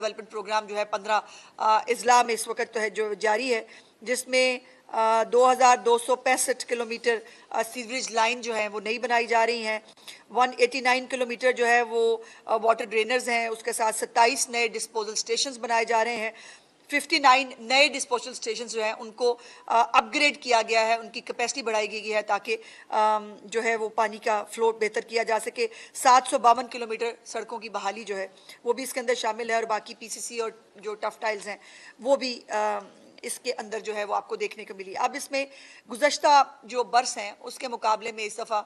Development programme जो है 15 अजला में इस वक्त तो है जो जारी है, जिसमें 2265 किलोमीटर सीवरेज लाइन जो है वो नई बनाई जा रही हैं। 189 किलोमीटर जो है वो वाटर ड्रेनर्स हैं, उसके साथ 27 नए डिस्पोजल स्टेशंस बनाए जा रहे हैं। 59 नए डिस्पोजल स्टेशन जो हैं उनको अपग्रेड किया गया है, उनकी कैपेसिटी बढ़ाई गई है ताकि जो है वो पानी का फ्लो बेहतर किया जा सके। 752 किलोमीटर सड़कों की बहाली जो है वो भी इसके अंदर शामिल है, और बाकी पीसीसी और जो टफ टाइल्स हैं वो भी इसके अंदर जो है वो आपको देखने को मिली। अब इसमें गुज़श्ता जो बरस हैं उसके मुकाबले में इस दफ़ा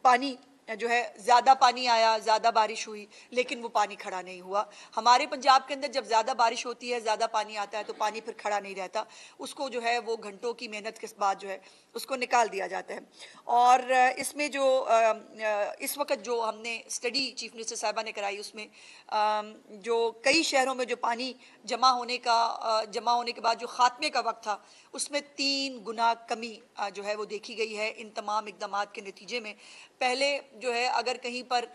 पानी जो है ज़्यादा पानी आया, ज़्यादा बारिश हुई, लेकिन वो पानी खड़ा नहीं हुआ। हमारे पंजाब के अंदर जब ज़्यादा बारिश होती है, ज़्यादा पानी आता है, तो पानी फिर खड़ा नहीं रहता, उसको जो है वो घंटों की मेहनत के बाद जो है उसको निकाल दिया जाता है। और इसमें जो इस वक्त जो हमने स्टडी चीफ मिनिस्टर साहिबा ने कराई, उसमें जो कई शहरों में जो पानी जमा होने के बाद जो खात्मे का वक्त था, उसमें 3 गुना कमी जो है वो देखी गई है इन तमाम इकदाम के नतीजे में। पहले जो है अगर कहीं पर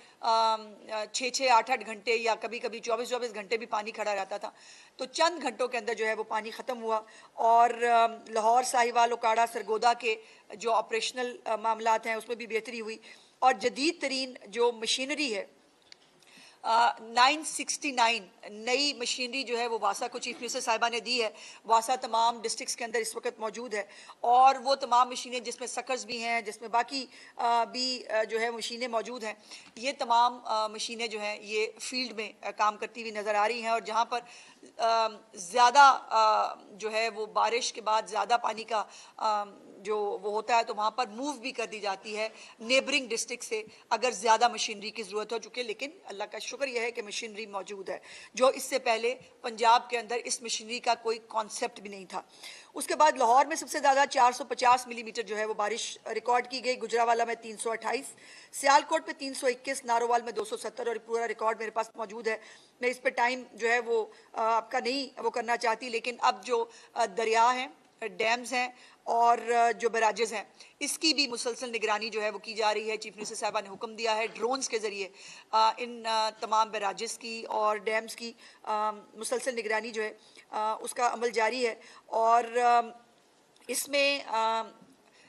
6-6, 8-8 घंटे या कभी कभी 24-24 घंटे भी पानी खड़ा रहता था, तो चंद घंटों के अंदर जो है वो पानी ख़त्म हुआ। और लाहौर, साहिवाल, ओकाड़ा, सरगोदा के जो ऑपरेशनल मामलात हैं उसमें भी बेहतरी हुई। और जदीद तरीन जो मशीनरी है 969 नई मशीनरी जो है वो वासा को चीफ मिनिस्टर साहिबा ने दी है। वासा तमाम डिस्ट्रिक्ट्स के अंदर इस वक्त मौजूद है, और वो तमाम मशीनें जिसमें सकर्स भी हैं, जिसमें बाकी भी जो है मशीनें मौजूद हैं, ये तमाम मशीनें जो हैं ये फील्ड में काम करती हुई नज़र आ रही हैं। और जहाँ पर ज़्यादा जो है वो बारिश के बाद ज़्यादा पानी का जो वो होता है, तो वहाँ पर मूव भी कर दी जाती है नेबरिंग डिस्ट्रिक्ट से अगर ज़्यादा मशीनरी की ज़रूरत हो चुकी है। लेकिन अल्लाह का शुक्र यह है कि मशीनरी मौजूद है, जो इससे पहले पंजाब के अंदर इस मशीनरी का कोई कॉन्सेप्ट भी नहीं था। उसके बाद लाहौर में सबसे ज़्यादा 450 मिलीमीटर जो है वो बारिश रिकॉर्ड की गई, गुजरावाला में 328, सियालकोट में 321, नारोवाल में 270, और पूरा रिकॉर्ड मेरे पास मौजूद है। मैं इस पर टाइम जो है वो आपका नहीं वो करना चाहती, लेकिन अब जो दरिया हैं, डैम्स हैं और जो बैराजेस हैं, इसकी भी मुसलसल निगरानी जो है वो की जा रही है। चीफ मिनिस्टर साहिबा ने हुक्म दिया है ड्रोन्स के ज़रिए इन तमाम बैराजेस की और डैम्स की मुसलसल निगरानी जो है उसका अमल जारी है। और इसमें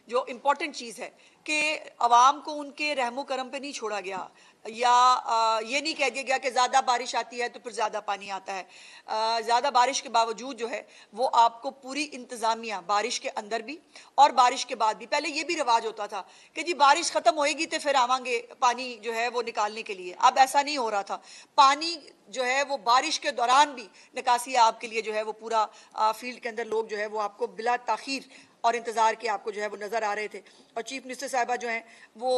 जो इम्पॉर्टेंट चीज़ है कि अवाम को उनके रहमो करम पे नहीं छोड़ा गया, या ये नहीं कह दिया गया कि ज़्यादा बारिश आती है तो फिर ज़्यादा पानी आता है। ज़्यादा बारिश के बावजूद जो है वो आपको पूरी इंतज़ामिया, बारिश के अंदर भी और बारिश के बाद भी, पहले ये भी रिवाज होता था कि जी बारिश ख़त्म होएगी तो फिर आवांगे पानी जो है वो निकालने के लिए। अब ऐसा नहीं हो रहा था, पानी जो है वो बारिश के दौरान भी निकासी आपके लिए जो है वो पूरा फील्ड के अंदर लोग जो है वो आपको बिला ताखीर और इंतज़ार के आपको जो है वो नज़र आ रहे थे। और चीफ मिनिस्टर साहिबा जो हैं वो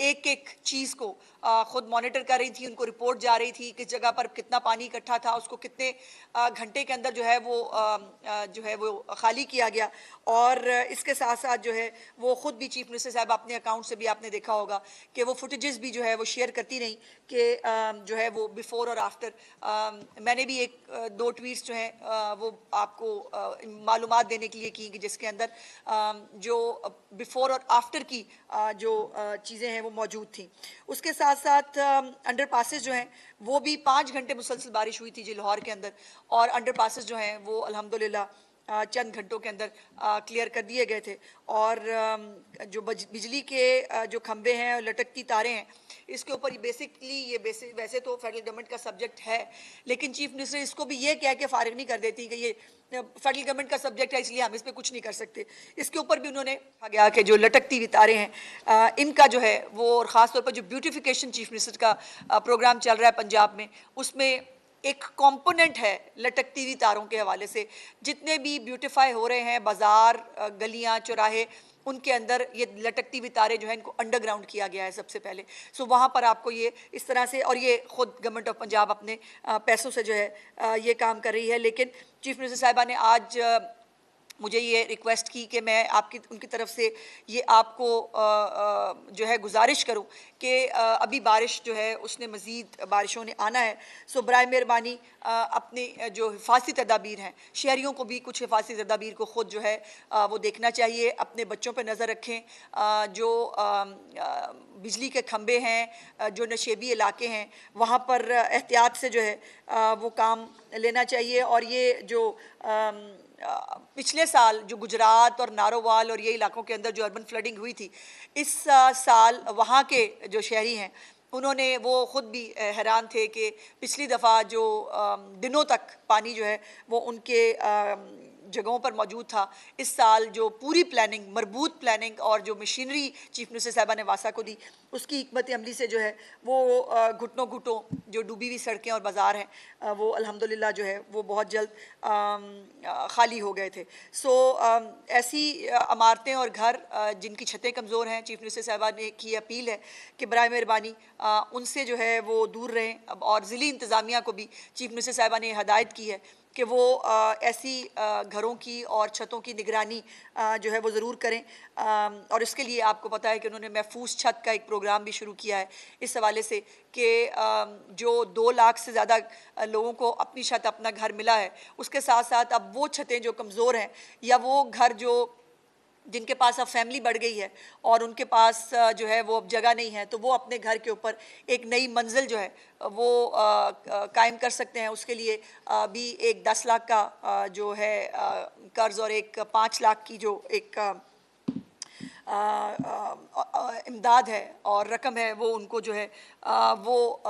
एक एक चीज़ को खुद मॉनिटर कर रही थी, उनको रिपोर्ट जा रही थी किस जगह पर कितना पानी इकट्ठा था, उसको कितने घंटे के अंदर जो है वो खाली किया गया। और इसके साथ साथ जो है वो खुद भी चीफ मिनिस्टर साहब अपने अकाउंट से भी आपने देखा होगा कि वो फुटेजेस भी जो है वो शेयर करती रहीं कि जो है वो बिफोर और आफ्टर। मैंने भी 1-2 ट्वीट्स जो हैं वो आपको मालूमात देने के लिए की कि जिसके अंदर जो बिफोर और आफ्टर की जो चीज़ें हैं वो मौजूद थी। उसके साथ साथ अंडर पासेस जो हैं वो भी 5 घंटे मुसलसल बारिश हुई थी जी लाहौर के अंदर, और अंडर पासेस जो हैं वो अल्हम्दुलिल्लाह चंद घंटों के अंदर क्लियर कर दिए गए थे। और जो बिजली के जो खंबे हैं और लटकती तारें हैं, इसके ऊपर बेसिकली ये वैसे तो फेडरल गवर्नमेंट का सब्जेक्ट है, लेकिन चीफ मिनिस्टर इसको भी ये कह के फारिग नहीं कर देती कि ये फेडरल गवर्नमेंट का सब्जेक्ट है इसलिए हम इस पर कुछ नहीं कर सकते। इसके ऊपर भी उन्होंने कहा गया कि जो लटकती हुई तारें हैं इनका जो है वो, और ख़ास तौर पर जो ब्यूटिफिकेशन चीफ मिनिस्टर का प्रोग्राम चल रहा है पंजाब में, उसमें एक कंपोनेंट है लटकती हुई तारों के हवाले से। जितने भी ब्यूटिफाई हो रहे हैं बाजार, गलियां, चौराहे, उनके अंदर ये लटकती हुई तारे जो है इनको अंडरग्राउंड किया गया है सबसे पहले। सो वहाँ पर आपको ये इस तरह से, और ये खुद गवर्नमेंट ऑफ पंजाब अपने पैसों से जो है ये काम कर रही है। लेकिन चीफ मिनिस्टर साहिबा ने आज मुझे ये रिक्वेस्ट की कि मैं उनकी तरफ से ये आपको जो है गुजारिश करूं कि अभी बारिश जो है उसने मज़ीद बारिशों ने आना है। सो बराए मेहरबानी अपने जो हिफाजती तदाबीर हैं, शहरियों को भी कुछ हिफाजती तदाबीर को ख़ुद जो है वो देखना चाहिए, अपने बच्चों पर नज़र रखें। जो बिजली के खंबे हैं, जो नशेबी इलाके हैं, वहाँ पर एहतियात से जो है वो काम लेना चाहिए। और ये जो पिछले साल जो गुजरात और नारोवाल और ये इलाकों के अंदर जो अर्बन फ्लडिंग हुई थी, इस साल वहाँ के जो शहरी हैं उन्होंने वो ख़ुद भी हैरान थे कि पिछली दफ़ा जो दिनों तक पानी जो है वो उनके जगहों पर मौजूद था, इस साल जो पूरी प्लानिंग, मरबूत प्लानिंग और जो मशीनरी चीफ मिनिस्टर साहिबा ने वासा को दी, उसकी हिकमत अमली से जो है वो घुटनों घुटों जो डूबी हुई सड़कें और बाज़ार हैं वो अल्हम्दुलिल्लाह जो है वो बहुत जल्द खाली हो गए थे। सो ऐसी इमारतें और घर जिनकी छतें कमज़ोर हैं, चीफ मिनिस्टर साहिबा ने की अपील है कि बराए मेहरबानी उनसे जो है वो दूर रहें। और ज़िली इंतज़ामिया को भी चीफ मिनिस्टर साहिबा ने हदायत की है कि वो ऐसी घरों की और छतों की निगरानी जो है वो ज़रूर करें। और इसके लिए आपको पता है कि उन्होंने महफूज छत का एक प्रोग्राम भी शुरू किया है इस हवाले से कि जो 2 लाख से ज़्यादा लोगों को अपनी छत, अपना घर मिला है, उसके साथ साथ अब वो छतें जो कमज़ोर हैं या वो घर जो जिनके पास अब फैमिली बढ़ गई है और उनके पास जो है वो अब जगह नहीं है, तो वो अपने घर के ऊपर एक नई मंजिल जो है वो कायम कर सकते हैं। उसके लिए भी एक 10 लाख का जो है कर्ज और एक 5 लाख की जो एक इमदाद है और रकम है वो उनको जो है वो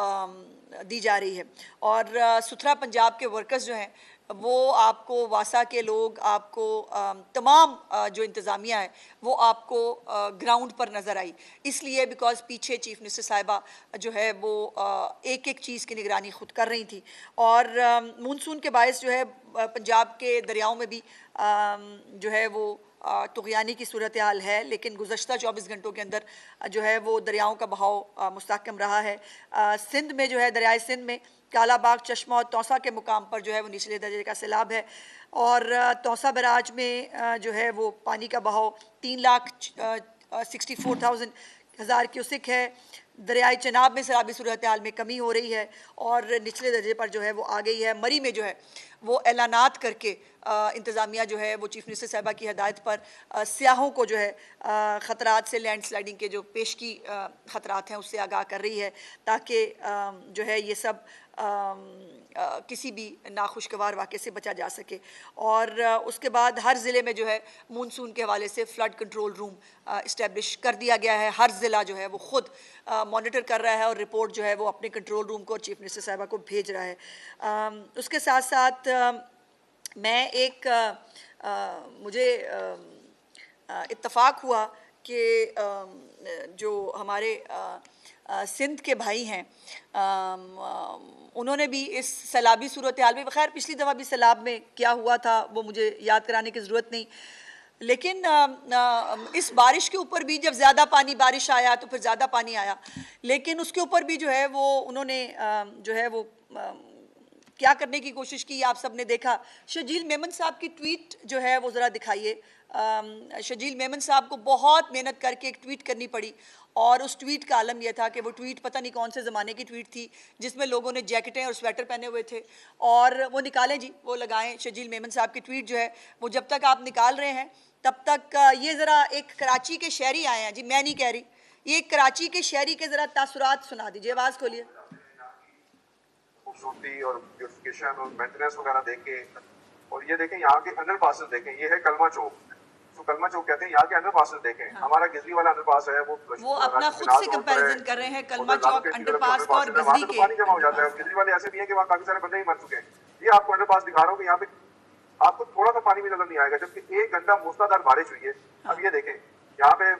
दी जा रही है। और सुथरा पंजाब के वर्कर्स जो हैं वो आपको, वासा के लोग आपको, तमाम जो इंतज़ामिया है वो आपको ग्राउंड पर नज़र आई, इसलिए बिकॉज़ पीछे चीफ मिनिस्टर साहिबा जो है वो एक एक चीज़ की निगरानी खुद कर रही थी। और मानसून के बायस जो है पंजाब के दरियाओं में भी जो है वो तुग़यानी की सूरत हाल है, लेकिन गुज़श्ता 24 घंटों के अंदर जो है वो दरियाओं का बहाव मुस्तहकम रहा है। सिंध में जो है, दरियाए सिंध में कालाबाग, चश्मा और तौसा के मुकाम पर जो है वो निचले दर्जे का सैलाब है। और तौसा बराज में जो है वो पानी का बहाव 3,64,000 क्यूसिक है। दरियाए चनाब में सैलाबी सूरत हाल में कमी हो रही है और निचले दर्जे पर जो है वो आ गई है। मरी में जो है वो ऐलानात करके इंतज़ामिया जो है वो चीफ मिनिस्टर साहिबा की हदायत पर सियाहों को जो है ख़तरात से, लैंड स्लाइडिंग के जो पेशगी ख़तरात हैं उससे आगाह कर रही है, ताकि जो है ये सब किसी भी नाखुशगवार वाक़े से बचा जा सके। और उसके बाद हर ज़िले में जो है मानसून के हवाले से फ़्लड कंट्रोल रूम इस्टेब्लिश कर दिया गया है। हर ज़िला जो है वो ख़ुद मॉनिटर कर रहा है और रिपोर्ट जो है वो अपने कंट्रोल रूम को और चीफ मिनिस्टर साहिबा को भेज रहा है। उसके साथ साथ मैं एक मुझे इत्तफ़ाक हुआ कि जो हमारे सिंध के भाई हैं उन्होंने भी इस सैलाबी सूरत हाल में, खैर पिछली दफ़ा भी सैलाब में क्या हुआ था वो मुझे याद कराने की ज़रूरत नहीं, लेकिन इस बारिश के ऊपर भी जब ज़्यादा पानी, बारिश आया तो फिर ज़्यादा पानी आया, लेकिन उसके ऊपर भी जो है वो उन्होंने जो है वो क्या करने की कोशिश की, आप सब ने देखा। शजील मेमन साहब की ट्वीट जो है वो ज़रा दिखाइए। शजील मेमन साहब को बहुत मेहनत करके एक ट्वीट करनी पड़ी और उस ट्वीट का आलम यह था कि वो ट्वीट पता नहीं कौन से ज़माने की ट्वीट थी जिसमें लोगों ने जैकेटें और स्वेटर पहने हुए थे, और वो निकालें जी, वो लगाएं शजील मेमन साहब की ट्वीट जो है वो। जब तक आप निकाल रहे हैं तब तक ये ज़रा एक कराची के शहरी आए हैं जी, मैं नहीं कह रही, ये एक कराची के शहरी के ज़रा तासुरात सुना दीजिए, आवाज़ खोलिए। खूबसूरती और ब्यूटिफिकेशन और मेंटेनेंस वगैरह देखे, और ये देखें यहाँ के अंडर पासेस देखें, ये है कलमा चौक, तो कलमा चौक कहते हैं, यहाँ के अंडर पासेस देखें। हाँ। हमारा गिजली वाला अंडर पास है वो अपना खुद से कंपैरिजन कर रहे हैं कलमा चौक अंडर पास का और गिजली के। पानी जमा हो जाता है, गिजली वाले ऐसे भी है कि वहाँ काफी सारे बंदे ही मर चुके हैं। ये आपको अंडर पास दिखा रहा हूँ कि यहाँ पे आपको थोड़ा सा पानी भी नजर नहीं आएगा, जबकि 1 घंटा मूसलाधार बारिश हुई है। अब ये देखें यहाँ पे,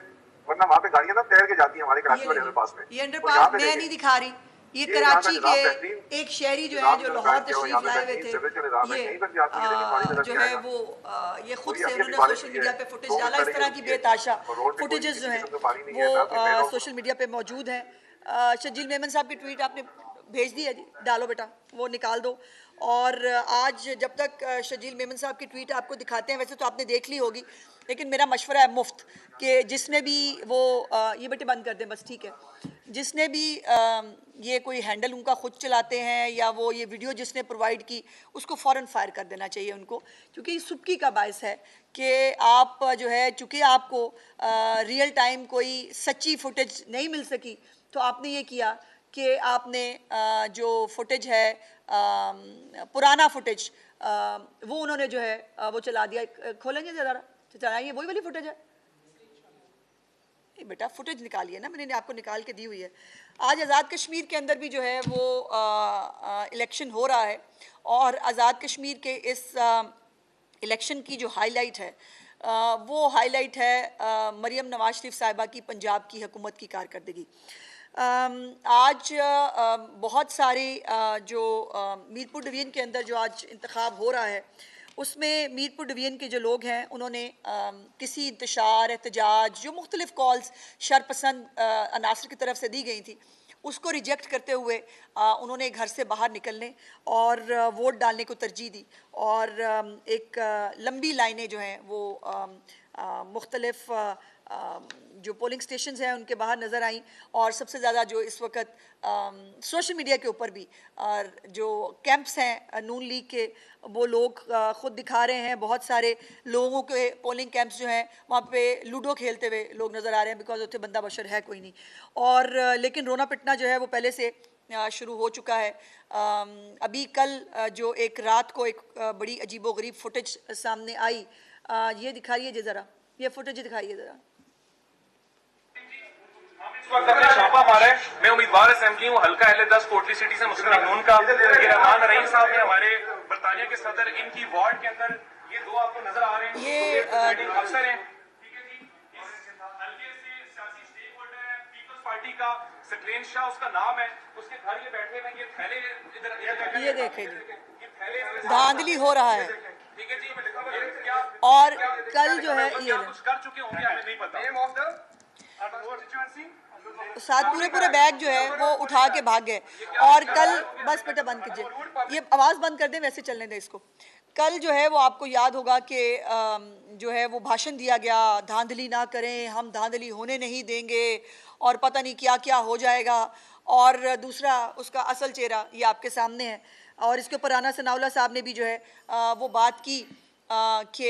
वरना वहाँ पे गाड़ियां ना तैर के जाती है हमारे कराची वाले अंडर पास में। ये अंडर पास मैं नहीं दिखा रही, ये कराची के एक शहरी जो है जो लाहौर तशरीफ लाए हुए थे, ये जो है वो ये खुद से उन्होंने सोशल मीडिया पे फुटेज डाला। इस तरह की बेताशा फुटेजेस जो हैं वो सोशल मीडिया पे मौजूद हैं। शजील मेमन साहब की ट्वीट आपने भेज दी है जी, डालो बेटा, वो निकाल दो। और आज जब तक शजील मेमन साहब की ट्वीट आपको दिखाते हैं, वैसे तो आपने देख ली होगी, लेकिन मेरा मशवरा है मुफ्त कि जिसने भी वो ये बेटे बंद कर दें बस, ठीक है, जिसने भी ये कोई हैंडल उनका खुद चलाते हैं या वो ये वीडियो जिसने प्रोवाइड की उसको फ़ौरन फायर कर देना चाहिए उनको, क्योंकि सुबकी का बायस है कि आप जो है, चूँकि आपको रियल टाइम कोई सच्ची फुटेज नहीं मिल सकी, तो आपने ये किया कि आपने जो फुटेज है पुराना फुटेज वो उन्होंने जो है वो चला दिया। खोलेंगे ज़रा, चलाइए, वही वाली फुटेज है बेटा, फुटेज निकालिए ना, मैंने आपको निकाल के दी हुई है। आज आज़ाद कश्मीर के अंदर भी जो है वो इलेक्शन हो रहा है और आज़ाद कश्मीर के इस इलेक्शन की जो हाईलाइट है वो हाईलाइट है मरियम नवाज शरीफ साहिबा की पंजाब की हुकूमत की कारकर्दगी। आज बहुत सारे जो मीरपुर डिवीज़न के अंदर जो आज इंतखाब हो रहा है उसमें मीरपुर डिवीज़न के जो लोग हैं उन्होंने किसी इंतशार एहतजाज जो मुख्तलिफ़ कॉल्स शरपसंद अनासर की तरफ से दी गई थी उसको रिजेक्ट करते हुए उन्होंने घर से बाहर निकलने और वोट डालने को तरजीह दी और एक लंबी लाइनें जो हैं वो मुख्तलिफ़ जो पोलिंग स्टेशंस हैं उनके बाहर नज़र आई। और सबसे ज़्यादा जो इस वक्त सोशल मीडिया के ऊपर भी जो कैंप्स हैं नून लीग के वो लोग ख़ुद दिखा रहे हैं, बहुत सारे लोगों के पोलिंग कैंप्स जो हैं वहाँ पे लूडो खेलते हुए लोग नज़र आ रहे हैं, बिकॉज उत्थे बंदा बशर है कोई नहीं। और लेकिन रोना पिटना जो है वो पहले से शुरू हो चुका है। अभी कल जो एक रात को एक बड़ी अजीबो गरीब फुटेज सामने आई, ये दिखाइए जी ज़रा, ये फुटेज दिखाइए ज़रा। वक्त अपने छापा मारा है। मैं उम्मीदवार असेंबली हूँ हल्का अहले-10 कोटली सिटी से मुस्लिम लीग नून का। ये रहमान रहीम साहब ने हमारे बरतानिया के सदर, इनकी वार्ड के अंदर ये दो आपको नजर आ रहे हैं, ये अफसर हैं, ठीक है जी। इस हल्के से सियासी स्टेक होल्डर है, पीपल्स पार्टी का सकलेन शाह उसका नाम है, उसके घर ये बैठे हैं, ये थैले इधर ये देखें जी, ये थैले धांधली हो रहा है, ठीक है जी। मैं लिखा हुआ क्या और कल जो है ये कुछ कर चुके होंगे हमें नहीं पता। साथ पूरे बैग जो है वो उठा के भाग गए। और कल बस बेटा बंद कीजिए, ये आवाज़ बंद कर दें, वैसे चलने दें इसको। कल जो है वो आपको याद होगा कि जो है वो भाषण दिया गया, धांधली ना करें, हम धांधली होने नहीं देंगे और पता नहीं क्या क्या हो जाएगा। और दूसरा उसका असल चेहरा ये आपके सामने है। और इसके ऊपर राना सनाउल्लाह साहब ने भी जो है वो बात की कि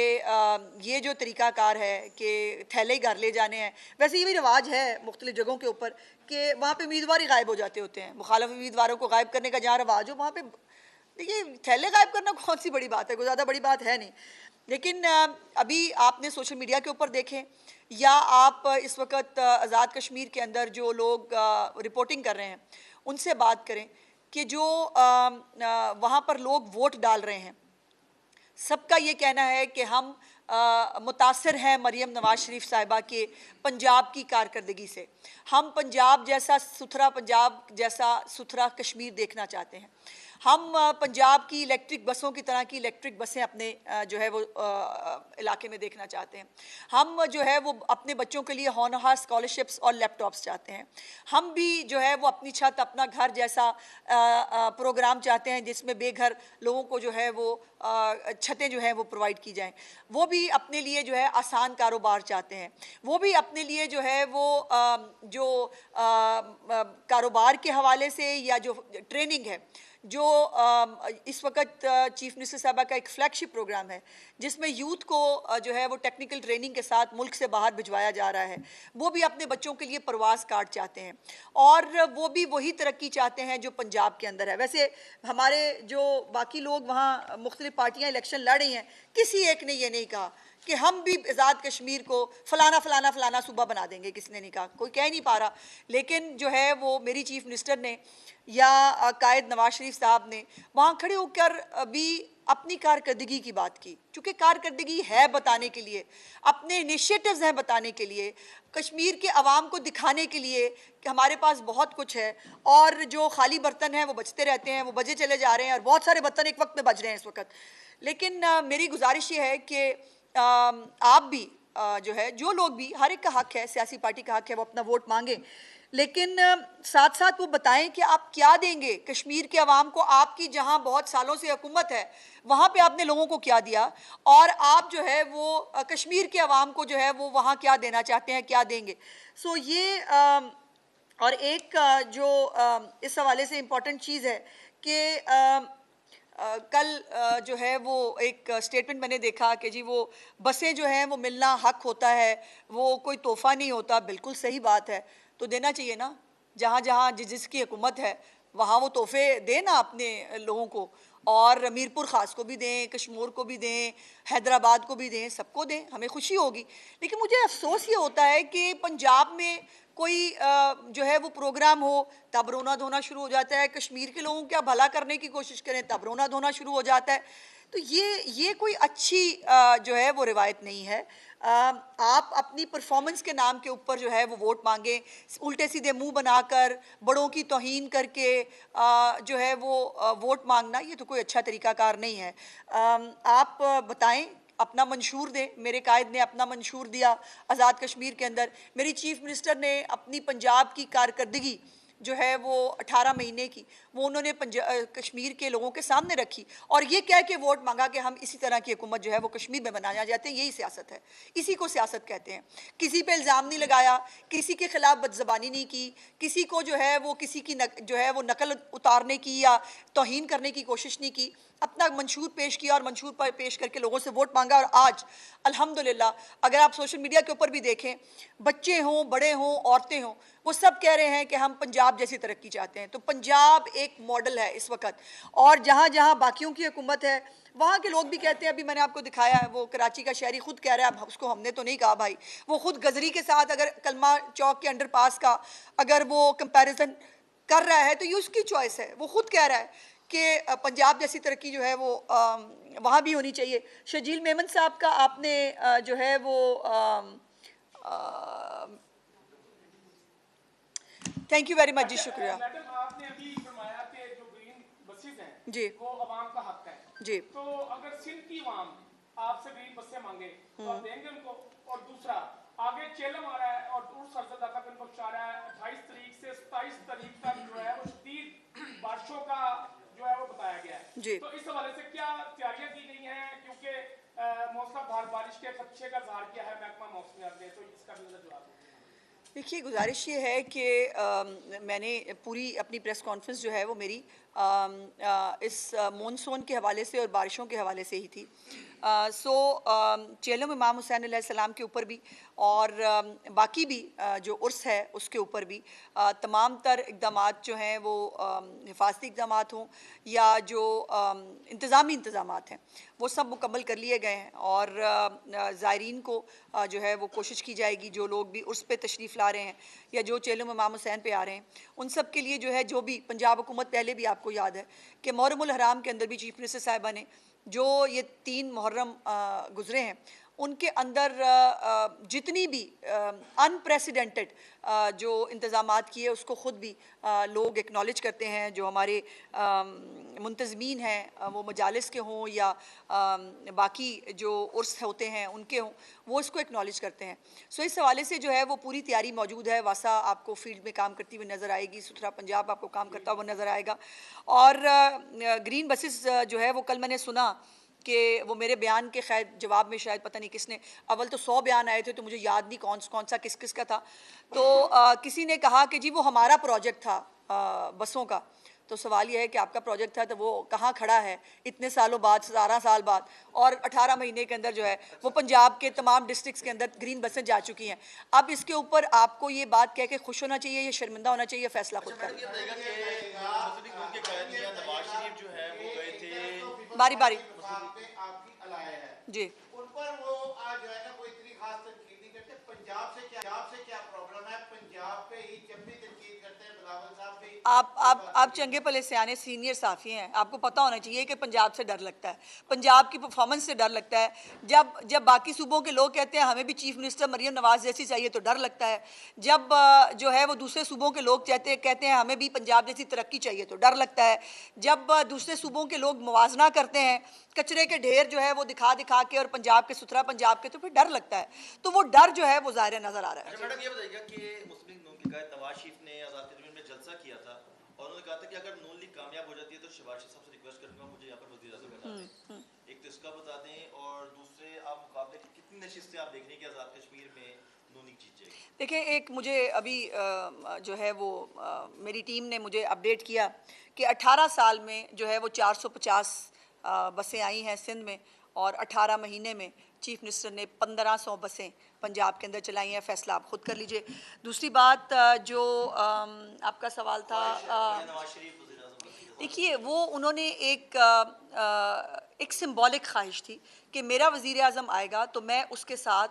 ये जो तरीक़ाकार है कि थैले ही घर ले जाने हैं। वैसे ये भी रिवाज है मुख्तलिफ़ जगहों के ऊपर कि वहाँ पे उम्मीदवार ही गायब हो जाते होते हैं, मुखालिफ उम्मीदवारों को गायब करने का जहाँ रिवाज हो वहाँ पे देखिए थैले गायब करना कौन सी बड़ी बात है, कोई ज़्यादा बड़ी बात है नहीं। लेकिन अभी आपने सोशल मीडिया के ऊपर देखें या आप इस वक्त आज़ाद कश्मीर के अंदर जो लोग रिपोर्टिंग कर रहे हैं उनसे बात करें कि जो वहाँ पर लोग वोट डाल रहे हैं, सबका ये कहना है कि हम मुतासर हैं मरियम नवाज शरीफ साहिबा के पंजाब की कारकर्दगी से। हम पंजाब जैसा सुथरा कश्मीर देखना चाहते हैं। हम पंजाब की इलेक्ट्रिक बसों की तरह की इलेक्ट्रिक बसें अपने जो है वो इलाके में देखना चाहते हैं। हम जो है वो अपने बच्चों के लिए होनहार स्कॉलरशिप्स और लैपटॉप्स चाहते हैं। हम भी जो है वो अपनी छत अपना घर जैसा प्रोग्राम चाहते हैं जिसमें बेघर लोगों को जो है वो छतें जो हैं वो प्रोवाइड की जाएं। वो भी अपने लिए जो है आसान कारोबार चाहते हैं। वो भी अपने लिए जो है वो जो कारोबार के हवाले से या जो ट्रेनिंग है, जो इस वक्त चीफ मिनिस्टर साहबा का एक फ्लैगशिप प्रोग्राम है जिसमें यूथ को जो है वो टेक्निकल ट्रेनिंग के साथ मुल्क से बाहर भिजवाया जा रहा है, वो भी अपने बच्चों के लिए प्रवास कार्ड चाहते हैं और वो भी वही तरक्की चाहते हैं जो पंजाब के अंदर है। वैसे हमारे जो बाकी लोग वहाँ मुख्तलिफ पार्टियाँ इलेक्शन लड़ रही हैं, किसी एक ने ये नहीं कहा कि हम भी आज़ाद कश्मीर को फलाना फलाना फलाना सूबा बना देंगे, किसने नहीं कहा, कोई कह नहीं पा रहा। लेकिन जो है वो मेरी चीफ मिनिस्टर ने या कायद नवाज शरीफ साहब ने वहाँ खड़े होकर भी अपनी कारकर्दगी की बात की, चूँकि कारकर्दगी है बताने के लिए, अपने इनिशिएटिव्स हैं बताने के लिए, कश्मीर के अवाम को दिखाने के लिए कि हमारे पास बहुत कुछ है और जो खाली बर्तन हैं वो बचते रहते हैं, वो बजे चले जा रहे हैं और बहुत सारे बर्तन एक वक्त में बज रहे हैं इस वक्त। लेकिन मेरी गुजारिश ये है कि आप भी जो है जो लोग भी, हर एक का हक है, सियासी पार्टी का हक है वो अपना वोट मांगे, लेकिन साथ साथ वो बताएं कि आप क्या देंगे कश्मीर के अवाम को। आपकी जहां बहुत सालों से हुकूमत है वहां पे आपने लोगों को क्या दिया और आप जो है वो कश्मीर के अवाम को जो है वो वहां क्या देना चाहते हैं, क्या देंगे। सो ये और एक जो इस हवाले से इम्पॉर्टेंट चीज़ है कि कल जो है वो एक स्टेटमेंट मैंने देखा कि जी वो बसें जो हैं वो मिलना हक होता है, वो कोई तोहफ़ा नहीं होता। बिल्कुल सही बात है, तो देना चाहिए ना, जहाँ जहाँ जिसकी हुकूमत है वहाँ वो तोहफे दें ना अपने लोगों को, और मीरपुर ख़ास को भी दें, कश्मीर को भी दें, हैदराबाद को भी दें, सबको दें, हमें खुशी होगी। लेकिन मुझे अफसोस ये होता है कि पंजाब में कोई जो है वो प्रोग्राम हो तब रोना धोना शुरू हो जाता है, कश्मीर के लोगों का भला करने की कोशिश करें तब रोना धोना शुरू हो जाता है। तो ये कोई अच्छी जो है वो रिवायत नहीं है। आप अपनी परफॉर्मेंस के नाम के ऊपर जो है वो वोट मांगें, उल्टे सीधे मुंह बनाकर बड़ों की तौहीन करके जो है वो वोट मांगना, ये तो कोई अच्छा तरीकाकार नहीं है। आप बताएं, अपना मंशूर दें। मेरे कायद ने अपना मंशूर दिया आज़ाद कश्मीर के अंदर, मेरी चीफ मिनिस्टर ने अपनी पंजाब की कारकर्दगी जो है वो 18 महीने की वो उन्होंने कश्मीर के लोगों के सामने रखी, और ये कह के वोट मांगा कि हम इसी तरह की हुकूमत जो है वो कश्मीर में बनाना चाहते हैं। यही सियासत है, इसी को सियासत कहते हैं। किसी पे इल्ज़ाम नहीं लगाया, किसी के खिलाफ बदज़बानी नहीं की, किसी को जो है वो किसी की जो है वो नकल उतारने की या तौहीन करने की कोशिश नहीं की। अपना मंशूर पेश किया और मंशूर पर पेश करके लोगों से वोट मांगा। और आज अल्हम्दुलिल्लाह, अगर आप सोशल मीडिया के ऊपर भी देखें, बच्चे हों, बड़े हों, औरतें हों, वो सब कह रहे हैं कि हम पंजाब जैसी तरक्की चाहते हैं। तो पंजाब एक मॉडल है इस वक्त, और जहाँ जहाँ बाकियों की हुकूमत है वहाँ के लोग भी कहते हैं। अभी मैंने आपको दिखाया है, वो कराची का शहरी खुद कह रहा है, उसको हमने तो नहीं कहा भाई, वो खुद गजरी के साथ अगर कलमा चौक के अंडरपास का अगर वो कंपैरिजन कर रहा है तो ये उसकी चॉइस है। वो खुद कह रहा है कि पंजाब जैसी तरक्की जो है वो वहाँ भी होनी चाहिए। शजील मेमन साहब का आपने जो है वो थैंक यू वेरी मच जी, शुक्रिया। मैडम, आपने अभी फरमाया कि जो ग्रीन बसेस हैं जी, वो अवाम का हक है जी। तो अगर सिंध की अवाम आपसे ग्रीन बसें मांगे तो आप देंगे उनको? और दूसरा, आगे चेलम आ रहा है और उर्स सरजदा का दिन बख्श आ रहा है, 28 तारीख से 27 तारीख तक जो है वो शदीद बारिशों का जो है वो बताया गया है जी। तो इस हवाले से क्या तैयारियां की गई हैं? क्योंकि मौसलाधार बारिश के खदशे का इजहार किया है महकमा मौसमियात ने, तो इसका भी नजर जवाब दीजिए। देखिए, गुजारिश ये है कि मैंने पूरी अपनी प्रेस कॉन्फ्रेंस जो है वो मेरी इस मानसून के हवाले से और बारिशों के हवाले से ही थी। चेलम इमाम हुसैन अलैहिस्सलाम के ऊपर भी और बाकी भी जो उर्स है उसके ऊपर भी तमाम तर इक़दामात जो हैं वो हिफाजती इक़दामात हों या जो इंतज़ामी इंतज़ामात हैं वो सब मुकम्मल कर लिए गए हैं, और ज़ायरीन को जो है वो कोशिश की जाएगी, जो लोग भी उर्स पे तशरीफ़ ला रहे हैं या जो चेलम इमाम हुसैन पे आ रहे हैं उन सब के लिए जो है, जो भी पंजाब हुकूमत, पहले भी आपको याद है कि मुहर्रमुल हराम के अंदर भी चीफ मिनिस्टर साहिबा ने जो ये 3 मुहर्रम गुजरे हैं उनके अंदर जितनी भी अनप्रेसिडेंटेड जो इंतज़ामात किए उसको ख़ुद भी लोग एक्नॉलेज करते हैं। जो हमारे मुंतज़मीन हैं, वो मजालिस के हों या बाकी जो उर्स होते हैं उनके हों, वो इसको एक्नॉलेज करते हैं। सो इस हवाले से जो है वो पूरी तैयारी मौजूद है। वासा आपको फील्ड में काम करती हुई नज़र आएगी, सुथरा पंजाब आपको काम करता हुआ नज़र आएगा। और ग्रीन बसेस जो है वो कल मैंने सुना कि वो मेरे बयान के खैर जवाब में शायद पता नहीं किसने, अव्वल तो 100 बयान आए थे तो मुझे याद नहीं कौन सा किस किस का था, तो किसी ने कहा कि जी वो हमारा प्रोजेक्ट था बसों का। तो सवाल यह है कि आपका प्रोजेक्ट था तो वो कहाँ खड़ा है इतने सालों बाद, 17 साल बाद, और 18 महीने के अंदर जो है वो पंजाब के तमाम डिस्ट्रिक्ट्स के अंदर ग्रीन बसें जा चुकी हैं। अब इसके ऊपर आपको ये बात कह के खुश होना चाहिए या शर्मिंदा होना चाहिए, फैसला खुद कर। बारी बारी जी। उन पर वो आज जो है ना कोई इतनी खास तनकीद नहीं करते। पंजाब से क्या प्रॉब्लम है? पंजाब पे ही जब भी तनकीद करते हैं बिलावल साहब भी। आप चंगे भले सियाने सीनियर साफ़ी हैं, आपको पता होना चाहिए कि पंजाब से डर लगता है, पंजाब की परफॉर्मेंस से डर लगता है। जब बाकी सूबों के लोग कहते हैं हमें भी चीफ मिनिस्टर मरियम नवाज़ जैसी चाहिए तो डर लगता है। जब जो है वो दूसरे सूबों के लोग कहते हैं हमें भी पंजाब जैसी तरक्की चाहिए तो डर लगता है। जब दूसरे सूबों के लोग मुवाजना करते हैं कचरे के ढेर जो है वो दिखा के और पंजाब के, सुथरा पंजाब के, तो फिर डर लगता है। तो वो डर जो है वो ज़ाहिर नज़र आ रहा है। मैडम, ये बताइएगा कि मुस्लिम लीग नून के कायद नवाज शरीफ ने आज़ाद कश्मीर में जलसा किया था और उन्होंने कहा था कि अगर नून लीग कामयाब हो जाती है तो शहबाज शरीफ साहब से रिक्वेस्ट करूंगा मुझे यहाँ पर वज़ीर आज़म बना दें। एक तो इसका बता दें, और दूसरे आप मुकाबले की कितनी नशिस्तें आप देख रहे हैं कि आज़ाद कश्मीर में नून लीग जीत जाएगी? देखिए, एक मुझे अभी जो है वो मेरी टीम ने मुझे अपडेट किया कि 18 साल में जो है वो 450 बसें आई हैं सिंध में, और 18 महीने में चीफ मिनिस्टर ने 1500 बसें पंजाब के अंदर चलाई हैं। फैसला आप खुद कर लीजिए। दूसरी बात जो आपका सवाल था, देखिए वो उन्होंने एक सिंबॉलिक ख्वाहिश थी कि मेरा वज़ीर आज़म आएगा तो मैं उसके साथ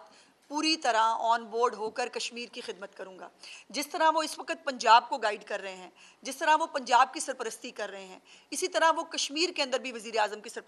पूरी तरह ऑन बोर्ड होकर कश्मीर की खिदमत करूंगा। जिस तरह वो इस वक्त पंजाब को गाइड कर रहे हैं, जिस तरह वो पंजाब की सरपरस्ती कर रहे हैं, इसी तरह वो कश्मीर के अंदर भी वज़ीर आज़म की